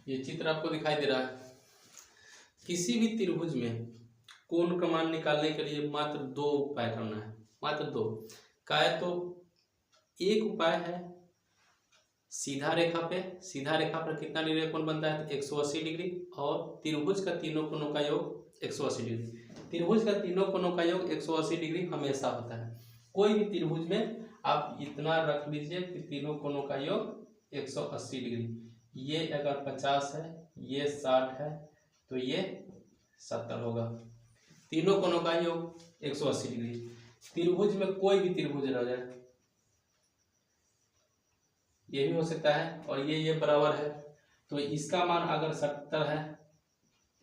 ये चित्र आपको दिखाई दे रहा है। किसी भी त्रिभुज में कोण का मान निकालने के लिए मात्र दो उपाय करना है, मात्र दो का है। तो एक उपाय है सीधा रेखा पर कितना डिग्री कोण बनता है, तो 180 डिग्री। और त्रिभुज का तीनों कोणों का योग 180 डिग्री। त्रिभुज का तीनों कोणों का योग 180 डिग्री हमेशा होता है। कोई भी त्रिभुज में आप इतना रख लीजिए कि तीनों कोणों का योग 180 डिग्री। ये अगर 50 है, ये 60 है, तो ये 70 होगा। तीनों कोणों का योग 180 डिग्री। त्रिभुज में कोई भी त्रिभुज रह जाए, ये भी हो सकता है, और ये बराबर है, तो इसका मान अगर 70 है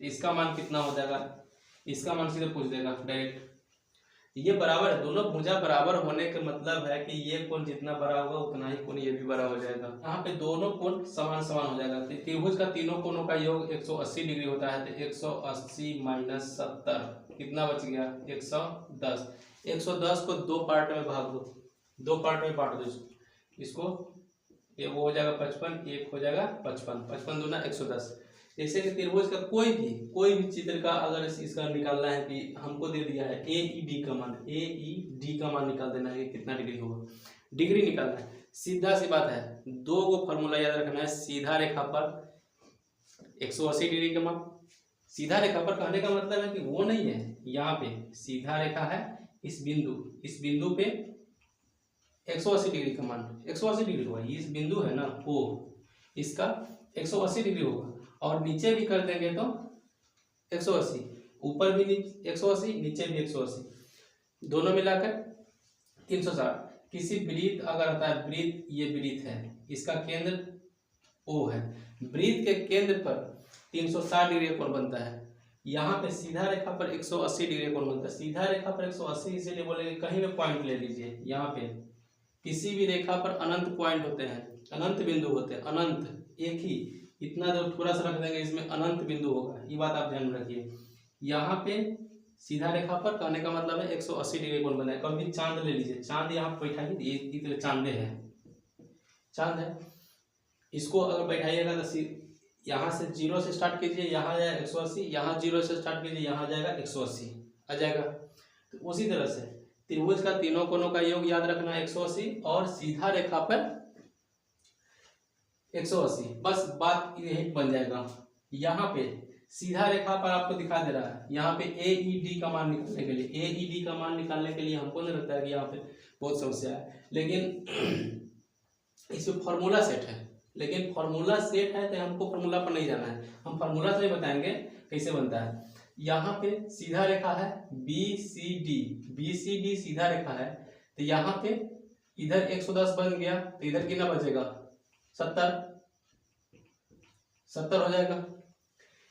तो इसका मान कितना हो जाएगा, इसका मान सीधे पूछ देगा डायरेक्ट। ये बराबर है, दोनों भुजा बराबर होने का मतलब है कि ये कोण जितना बड़ा होगा उतना ही कोण ये भी बड़ा हो जाएगा। यहाँ पे दोनों कोण समान समान हो जाएगा। तो त्रिभुज का तीनों कोणों का योग 180 डिग्री होता है। तो 180 माइनस 70 कितना बच गया, 110। 110 को दो पार्ट में भाग दो, दो पार्ट में बांट दो इसको। ये वो हो जाएगा 55, एक हो जाएगा 55, 55 दूना 110। जैसे कि त्रिभुज का कोई भी चित्र का अगर इसका निकालना है कि हमको दे दिया है AED का मान, AED का मान निकाल देना है कि कितना डिग्री होगा, डिग्री निकालना है। सीधा सी बात है, दो गो फॉर्मूला याद रखना है। सीधा रेखा पर 180 डिग्री का मान, सीधा रेखा पर कहने का मतलब है कि वो नहीं है, यहाँ पे सीधा रेखा है, इस बिंदु पे 180 डिग्री का मान 180 डिग्री होगा। इस बिंदु है ना O, इसका 180 डिग्री होगा। और नीचे भी कर देंगे तो 180, ऊपर भी 180, नीचे भी 180, दोनों मिलाकर 360। किसी वृत्त अगर आता है, वृत्त ये वृत्त है, इसका केंद्र O है, वृत्त के केंद्र पर 360 डिग्री कोण बनता है। यहाँ पे सीधा रेखा पर 180 डिग्री कोण बनता है। सीधा रेखा पर 180 इसीलिए बोलेंगे, कहीं भी पॉइंट ले लीजिए। यहाँ पे किसी भी रेखा पर अनंत पॉइंट होते हैं, अनंत बिंदु होते हैं, अनंत एक ही, इतना जो थोड़ा सा रख देंगे इसमें अनंत बिंदु होगा, ये बात आप ध्यान में रखिए। यहाँ पे सीधा रेखा पर कहने का मतलब है 180 डिग्री कोण बना है। कभी चांद ले लीजिए, चांद यहाँ बैठाइए, ये चांदे है, चांद है, इसको अगर बैठाइएगा तो यहाँ से 0 से स्टार्ट कीजिए, यहाँ जाएगा 180, यहाँ 0 से स्टार्ट कीजिए, यहाँ जाएगा 180 आ जाएगा। तो उसी तरह से त्रिभुज का तीनों कोणों का योग याद रखना 180 और सीधा रेखा पर 180, बस बात यही बन जाएगा। यहाँ पे सीधा रेखा पर आपको दिखा दे रहा है, यहाँ पे AED का मान निकालने के लिए, AED का मान निकालने के लिए हमको नहीं लगता है कि यहाँ पे बहुत समस्या है, लेकिन इसमें फॉर्मूला सेट है। लेकिन फॉर्मूला सेट है तो हमको फॉर्मूला पर नहीं जाना है, हम फॉर्मूला से बताएंगे कैसे बनता है। यहाँ पे सीधा रेखा है BCD सीधा रेखा है, तो यहाँ पे इधर 110 बन गया, तो इधर कितना बचेगा, 70 हो जाएगा।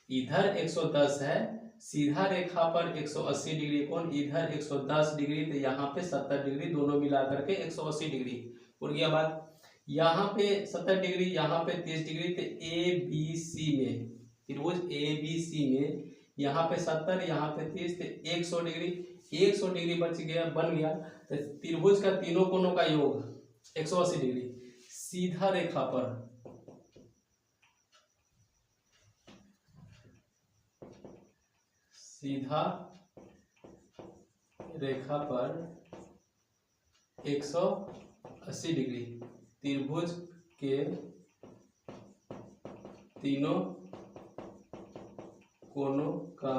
इधर 110 है, सीधा रेखा पर 180 डिग्री कोण, इधर 110 डिग्री, तो यहाँ पे 70 डिग्री, दोनों मिला करके 180 डिग्री उड़ गया बात। यहाँ पे 70 डिग्री, यहाँ पे 30 डिग्री, तो ABC में, त्रिभुज ABC में यहाँ पे 70, यहाँ पे 30, तो 100 डिग्री, 100 डिग्री बच गया, बन गया। तो त्रिभुज का तीनों कोणों का योग 180 डिग्री। सीधा रेखा पर सीधा रेखा पर 180 डिग्री, त्रिभुज के तीनों कोणों का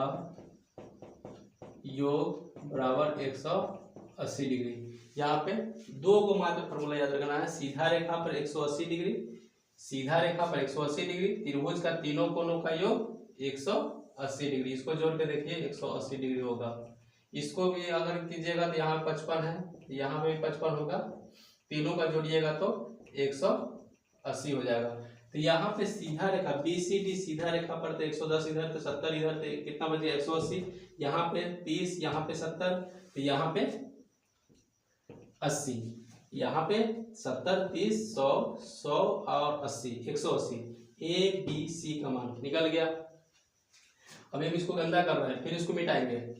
योग बराबर 180 डिग्री। यहाँ पे दो को मात्र फॉर्मूला याद रखना है। सीधा रेखा पर 180 डिग्री, सीधा रेखा पर 180 डिग्री, त्रिभुज का तीनों कोणों का योग 180 डिग्री। इसको जोड़ के देखिए 180 डिग्री होगा। इसको भी अगर कीजिएगा तो यहाँ 55 है, यहाँ पे 55 होगा, तीनों का जोड़िएगा तो 180 हो जाएगा। तो यहाँ पे सीधा रेखा BCD सीधा रेखा पर तो 110 इधर, तो 70 इधर, तो कितना बच गया 180, यहाँ पे 30, यहाँ पे 70, तो यहाँ पे 80, यहाँ पे 70, 30, 100, 100 और 80, 180, ABC का मान निकल गया। अब हम इसको गंदा कर रहे हैं, फिर इसको मिटाएंगे।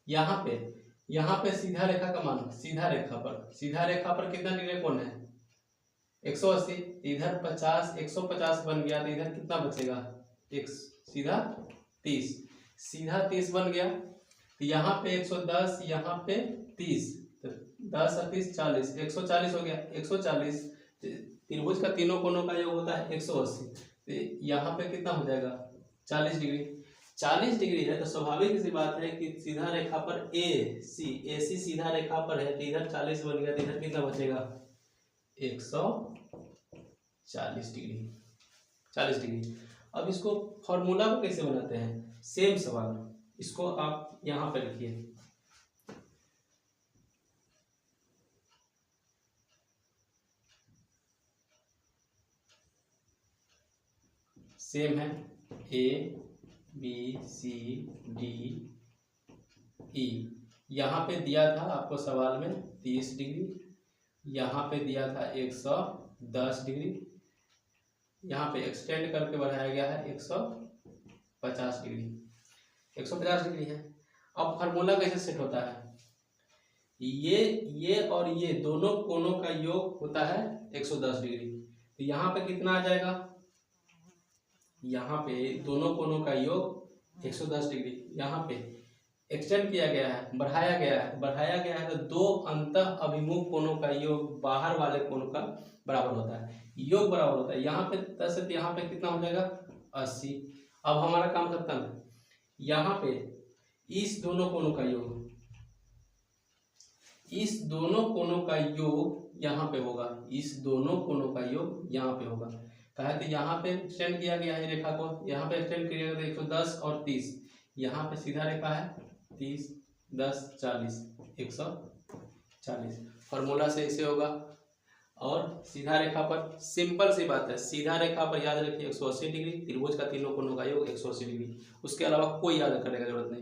यहाँ पे सीधा रेखा का मान, सीधा रेखा पर कितना डिग्री कोण है 180, इधर 50, 150 बन गया, तो इधर कितना बचेगा x सीधा 30, सीधा 30 बन गया। तो यहाँ पे 110, यहाँ पे 30, तो 10 और 30 40, 140 हो गया। 140 त्रिभुज का तीनों कोनों का योग होता है 180, तो यहाँ पे कितना हो जाएगा 40 डिग्री। 40 डिग्री है तो स्वाभाविक सी बात है कि सीधा रेखा पर ए सी सीधा रेखा पर है, तो इधर 40 बन गया, तो इधर कितना बचेगा 140 डिग्री, 40 डिग्री। अब इसको फॉर्मूला को कैसे बनाते हैं, सेम सवाल, इसको आप यहां पर लिखिए। सेम है A B C D E. यहाँ पे दिया था आपको सवाल में 30 डिग्री, यहाँ पे दिया था 110 डिग्री, यहाँ पे एक्सटेंड करके बढ़ाया गया है 150 डिग्री, 150 डिग्री है। अब फार्मूला कैसे सेट होता है, ये और ये दोनों कोनों का योग होता है 110 डिग्री। तो यहाँ पे कितना आ जाएगा, यहाँ पे दोनों कोनों का योग 110 डिग्री, यहाँ पे एक्सटेंड किया गया है, बढ़ाया गया है, तो दो अंतः अभिमुख कोनों का योग बाहर वाले कोनों का बराबर होता है, योग बराबर होता है। यहाँ पे 10 है तो यहाँ पे कितना हो जाएगा 80। अब हमारा काम खत्म है। यहाँ पे इस दोनों कोनों का योग, इस दोनों कोनों का योग यहाँ पे होगा, इस दोनों कोनों का योग यहाँ पे होगा। कहा तो यहाँ पे एक्सटेंड किया गया है रेखा को, यहाँ पे एक्सटेंड किया गया 110 और 30, यहाँ पे सीधा रेखा है 30 10 40 140। फॉर्मूला से ऐसे होगा। और सीधा रेखा पर सिंपल सी बात है, सीधा रेखा पर याद रखिए 180 डिग्री, त्रिभुज का तीनों कोनों का योग 180 डिग्री, उसके अलावा कोई याद करने का जरूरत नहीं।